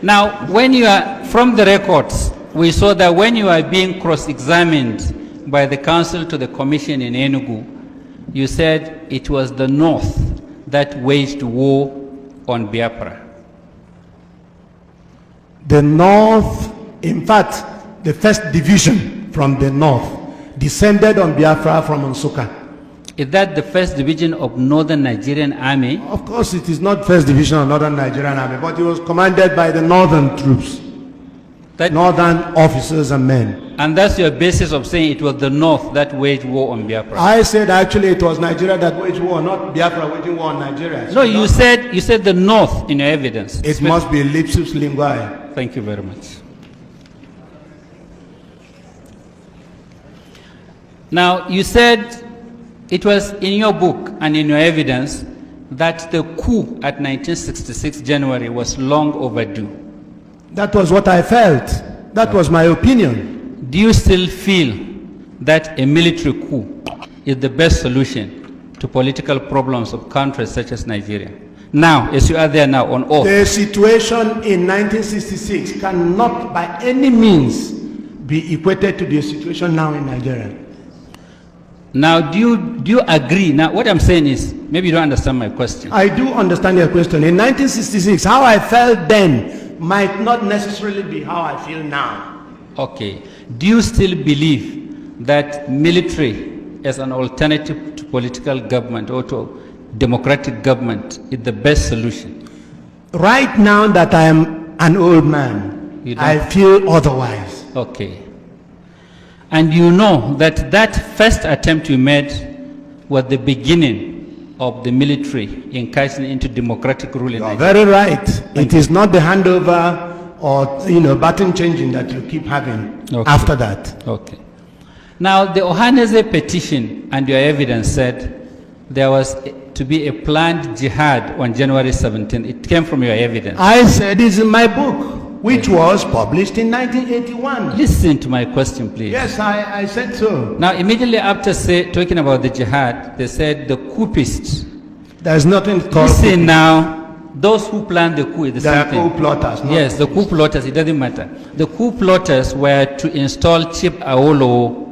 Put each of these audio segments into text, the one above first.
Now, when you are, from the records, we saw that when you are being cross-examined by the council to the commission in Enugu, you said it was the North that waged war on Biafra. The North, in fact, the first division from the North descended on Biafra from Nsukka. Is that the first division of Northern Nigerian Army? Of course, it is not first division of Northern Nigerian Army, but it was commanded by the Northern troops, Northern officers and men. And that's your basis of saying it was the North that waged war on Biafra? I said actually it was Nigeria that waged war, not Biafra waging war on Nigeria. No, you said the North in your evidence. It must be lapsus linguae. Thank you very much. Now, you said it was in your book and in your evidence that the coup at 1966 January was long overdue. That was what I felt. That was my opinion. Do you still feel that a military coup is the best solution to political problems of countries such as Nigeria? Now, as you are there now on oath. The situation in 1966 cannot by any means be equated to the situation now in Nigeria. Now, do you agree? Now, what I'm saying is, maybe you don't understand my question. I do understand your question. In 1966, how I felt then might not necessarily be how I feel now. Okay. Do you still believe that military as an alternative to political government or to democratic government is the best solution? Right now that I am an old man, I feel otherwise. Okay. And you know that that first attempt you made was the beginning of the military incursion into democratic rule in Nigeria. Very right. It is not the handover or button changing that you keep having after that. Okay. Now the Ohaneze petition and your evidence said there was to be a planned jihad on January 17th. It came from your evidence. I said it's in my book, which was published in 1981. Listen to my question, please. Yes, I said so. Now, immediately after talking about the jihad, they said the coupists. There's nothing called. Listen now, those who planned the coup is the same thing. They are coup plotters. Yes, the coup plotters, it doesn't matter. The coup plotters were to install Chief Awolowo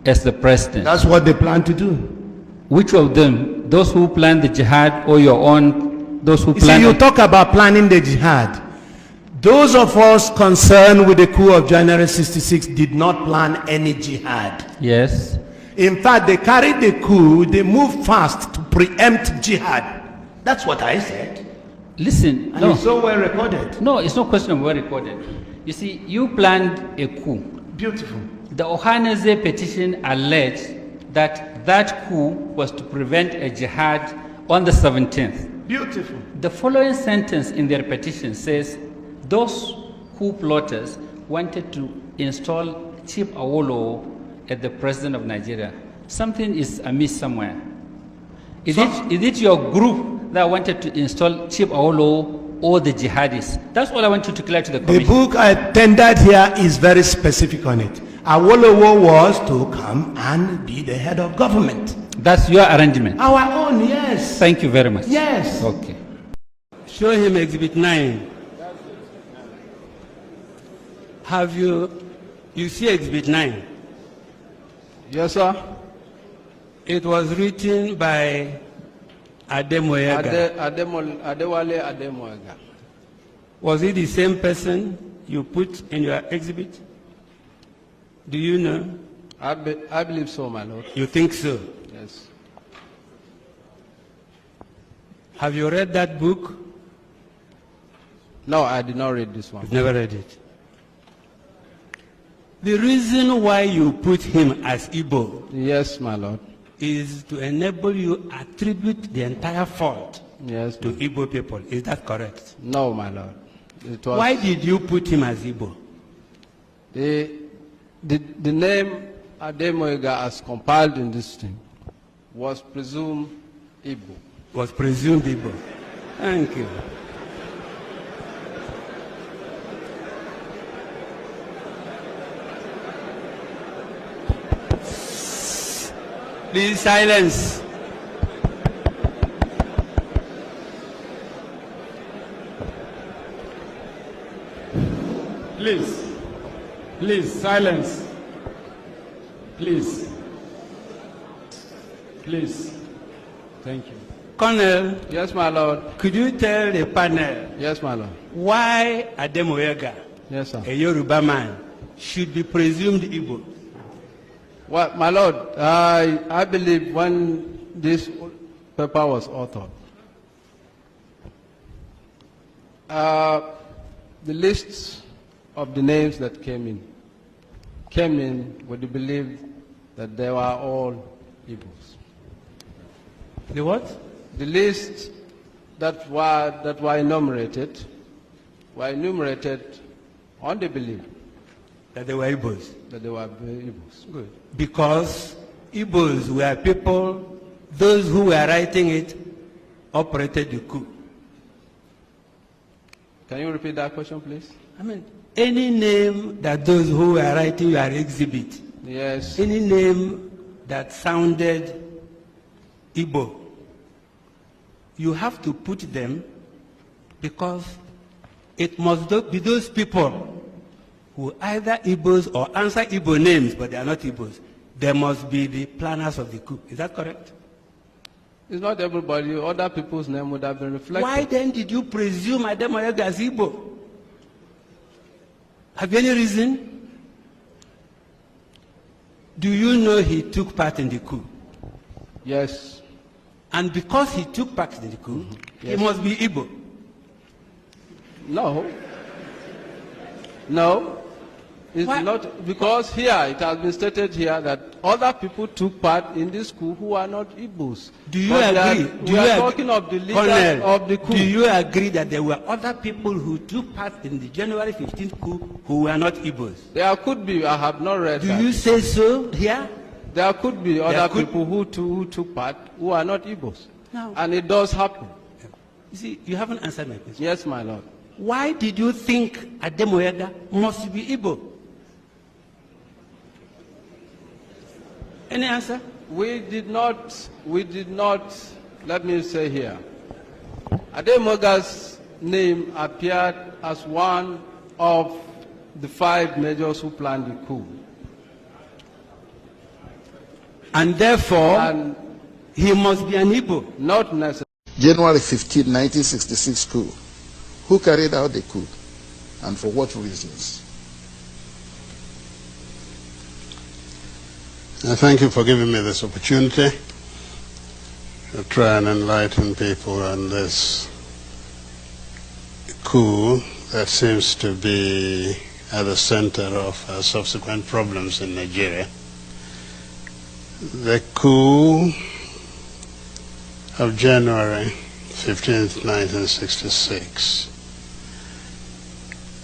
as the president. That's what they plan to do. Which of them? Those who planned the jihad or your own, those who planned... See, you talk about planning the jihad. Those of us concerned with the coup of January 66 did not plan any jihad. Yes. In fact, they carried the coup, they moved fast to preempt jihad. That's what I said. Listen, and it's so well recorded. No, it's no question of well recorded. You see, you planned a coup. Beautiful. The Ohaneze petition alleged that that coup was to prevent a jihad on the 17th. Beautiful. The following sentence in their petition says, those coup plotters wanted to install Chief Awolowo as the president of Nigeria. Something is amiss somewhere. Is it your group that wanted to install Chief Awolowo or the jihadists? That's all I want you to clear to the commission. The book I tendered here is very specific on it. Awolowo was to come and be the head of government. That's your arrangement? Our own, yes. Thank you very much. Yes. Okay. Show him Exhibit 9. Have you see Exhibit 9? Yes, sir. It was written by Ademoyega. Adewale Ademoyega. Was it the same person you put in your exhibit? Do you know? I believe so, my lord. You think so? Yes. Have you read that book? No, I did not read this one. You've never read it. The reason why you put him as Igbo, yes, my lord, is to enable you attribute the entire fault, yes, to Igbo people. Is that correct? No, my lord. It was, why did you put him as Igbo? The name Ademoyega as compiled in this thing was presumed Igbo. Was presumed Igbo. Thank you. Please silence. Please. Please, silence. Please. Please. Thank you. Colonel. Yes, my lord. Could you tell the panel? Yes, my lord. Why Ademoyega, Yes, sir. a Yoruba man, should be presumed Igbo? Well, my lord, I believe when this paper was authored, the lists of the names that came in with the belief that they were all Igbos. The what? The lists that were enumerated on the belief That they were Igbos. that they were Igbos. Good. Because Igbos were people, those who were writing it operated the coup. Can you repeat that question, please? I mean, any name that those who were writing your exhibit, Yes. any name that sounded Igbo, you have to put them because it must be those people who either Igbos or answer Igbo names, but they are not Igbos. They must be the planners of the coup. Is that correct? It's not everybody. Other people's name would have been reflected. Why then did you presume Ademoyega as Igbo? Have you any reason? Do you know he took part in the coup? Yes. And because he took part in the coup, Yes. he must be Igbo. No. No. It's Why? not, because here, it has been stated here that other people took part in this coup who are not Igbos. Do you But agree? we are talking of the leaders Colonel, of the coup. do you agree that there were other people who took part in the January 15th coup who were not Igbos? There could be, I have not read Do that. you say so here? There could be other could- people who took part who are not Igbos. No. And it does happen. You see, you haven't answered my question. Yes, my lord. Why did you think Ademoyega must be Igbo? Any answer? We did not, let me say here, Ademoyaga's name appeared as one of the 5 majors who planned the coup. And therefore, And he must be an Igbo. not necessarily. January 15, 1966 coup. Who carried out the coup and for what reasons? Thank you for giving me this opportunity to try and enlighten people on this coup that seems to be at the center of subsequent problems in Nigeria. The coup of January 15th, 1966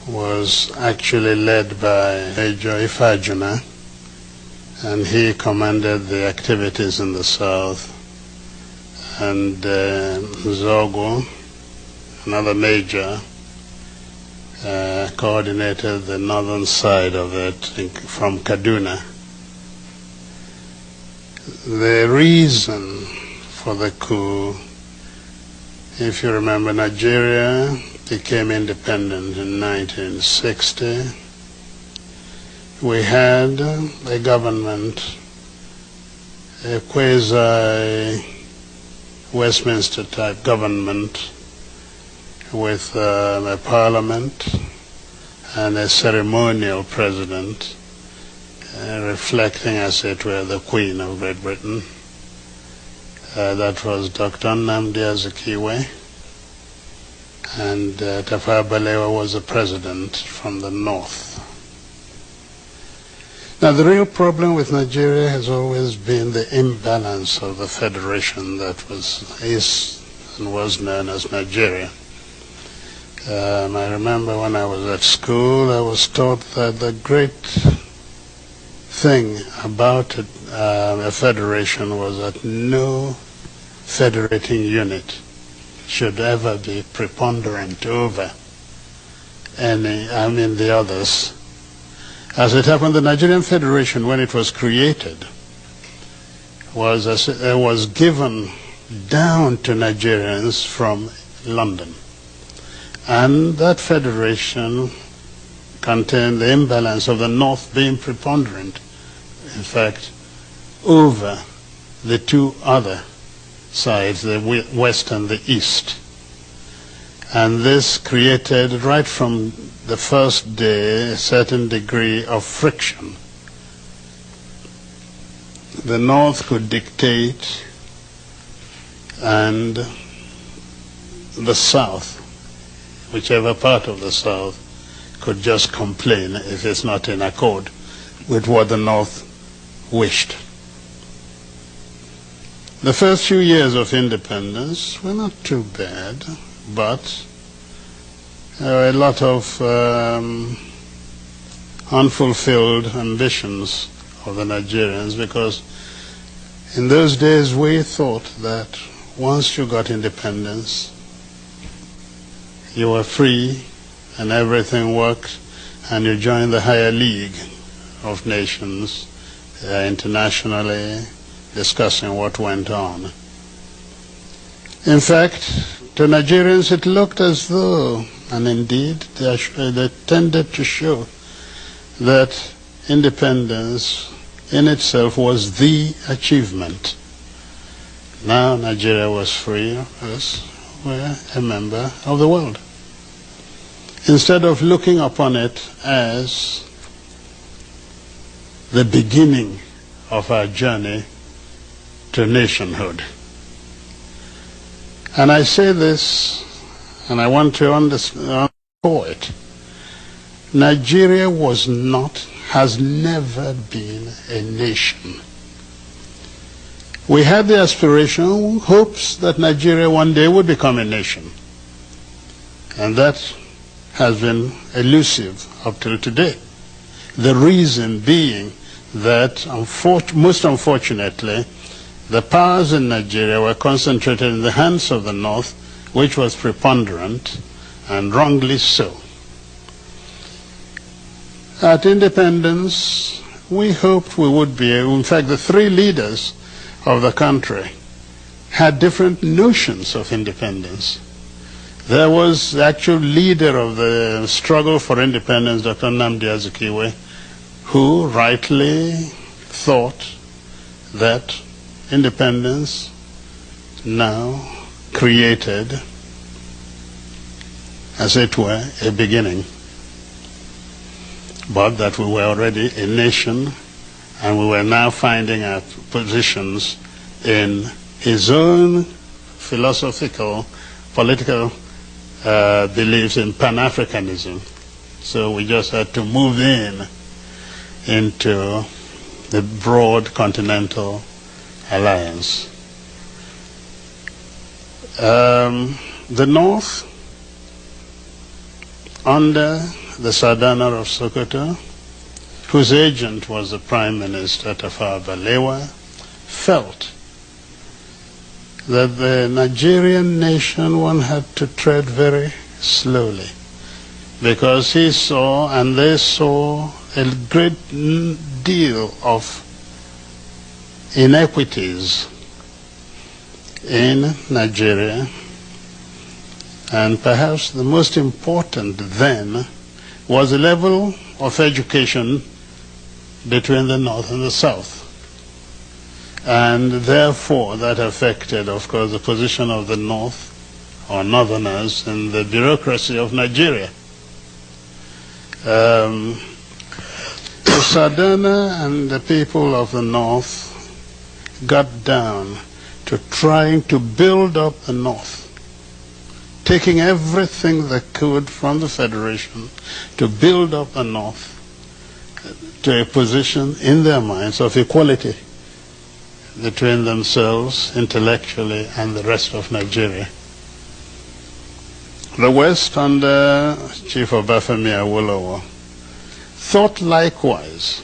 was actually led by Major Ifajuna, and he commanded the activities in the south, and Zogo, another major, coordinated the northern side of it from Kaduna. The reason for the coup, if you remember, Nigeria became independent in 1960. We had a government, a quasi-Westminster type government with a parliament and a ceremonial president reflecting, as it were, the Queen of Great Britain. That was Dr. Nnamdi Azikiwe, and Tafawa Balewa was the president from the north. Now, the real problem with Nigeria has always been the imbalance of the federation that is and was known as Nigeria. I remember when I was at school, I was taught that the great thing about a federation was that no federating unit should ever be preponderant over the others. As it happened, the Nigerian Federation, when it was created, was given down to Nigerians from London. And that federation contained the imbalance of the North being preponderant, in fact, over the two other sides, the West and the East. And this created, right from the first day, a certain degree of friction. The North could dictate, and the South, whichever part of the South, could just complain if it's not in accord with what the North wished. The first few years of independence were not too bad, but there were a lot of unfulfilled ambitions of the Nigerians, because in those days we thought that once you got independence, you were free and everything worked, and you joined the higher league of nations internationally, discussing what went on. In fact, to Nigerians it looked as though, and indeed they tended to show, that independence in itself was the achievement. Now Nigeria was free, us were a member of the world. Instead of looking upon it as the beginning of our journey to nationhood. And I say this, and I want to underscore it. Nigeria was not, has never been a nation. We had the aspiration, hopes that Nigeria one day would become a nation. And that has been elusive up till today. The reason being that, most unfortunately, the powers in Nigeria were concentrated in the hands of the North, which was preponderant, and wrongly so. At independence, we hoped we would be able, in fact, the three leaders of the country had different notions of independence. There was the actual leader of the struggle for independence, Dr. Nnamdi Azikiwe, who rightly thought that independence now created, as it were, a beginning, but that we were already a nation and we were now finding our positions in his own philosophical, political beliefs in Pan-Africanism. So we just had to move into the broad continental alliance. The North, under the Sardana of Sokoto, whose agent was the Prime Minister Tafawa Balewa, felt that the Nigerian nation one had to tread very slowly, because he saw and they saw a great deal of inequities in Nigeria, and perhaps the most important then was the level of education between the North and the South. And therefore that affected, of course, the position of the North, or Northerners, in the bureaucracy of Nigeria. The Sardana and the people of the North got down to trying to build up the North, taking everything they could from the Federation to build up the North to a position in their minds of equality between themselves intellectually and the rest of Nigeria. The West, under Chief Obafemi Awolowo, thought likewise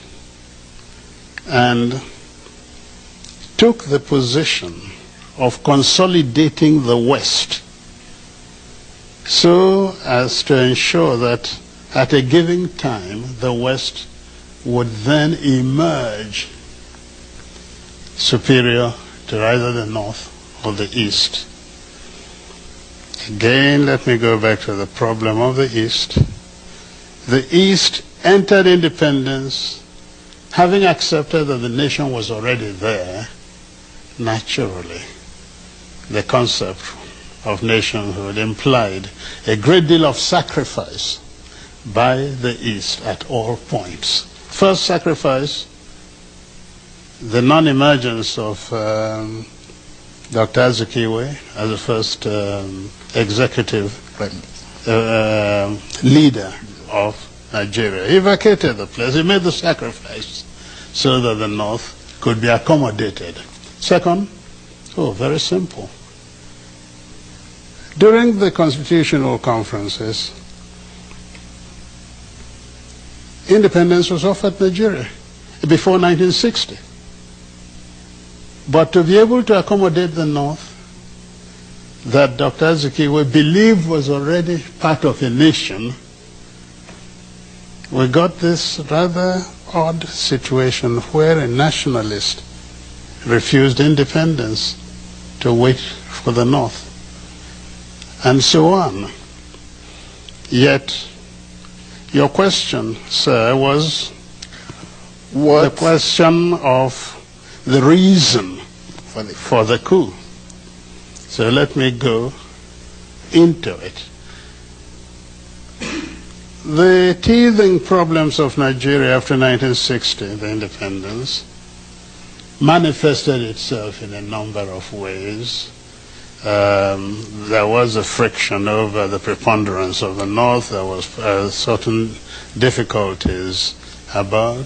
and took the position of consolidating the West so as to ensure that at a given time the West would then emerge superior to either the North or the East. Again, let me go back to the problem of the East. The East entered independence having accepted that the nation was already there. Naturally, the concept of nationhood implied a great deal of sacrifice by the East at all points. First sacrifice, the non-emergence of Dr. Azikiwe as the first executive leader of Nigeria. He vacated the place. He made the sacrifice so that the North could be accommodated. Second, very simple. During the constitutional conferences, independence was offered Nigeria before 1960. But to be able to accommodate the North, that Dr. Azikiwe believed was already part of a nation, we got this rather odd situation where a nationalist refused independence to wait for the North, and so on. Yet, your question, sir, was the question of the reason for the coup. So let me go into it. The teething problems of Nigeria after 1960, the independence, manifested itself in a number of ways. There was a friction over the preponderance of the North. There was certain difficulties about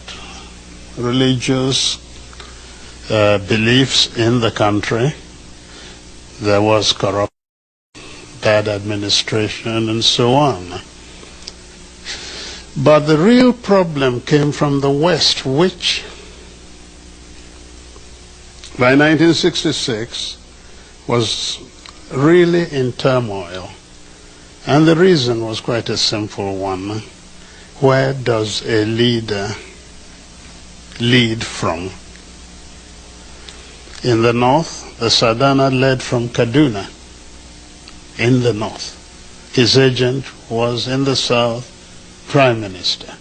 religious beliefs in the country. There was corruption, bad administration, and so on. But the real problem came from the West, which by 1966 was really in turmoil. And the reason was quite a simple one. Where does a leader lead from? In the North, the Sadana led from Kaduna, in the North. His agent was in the South, Prime Minister.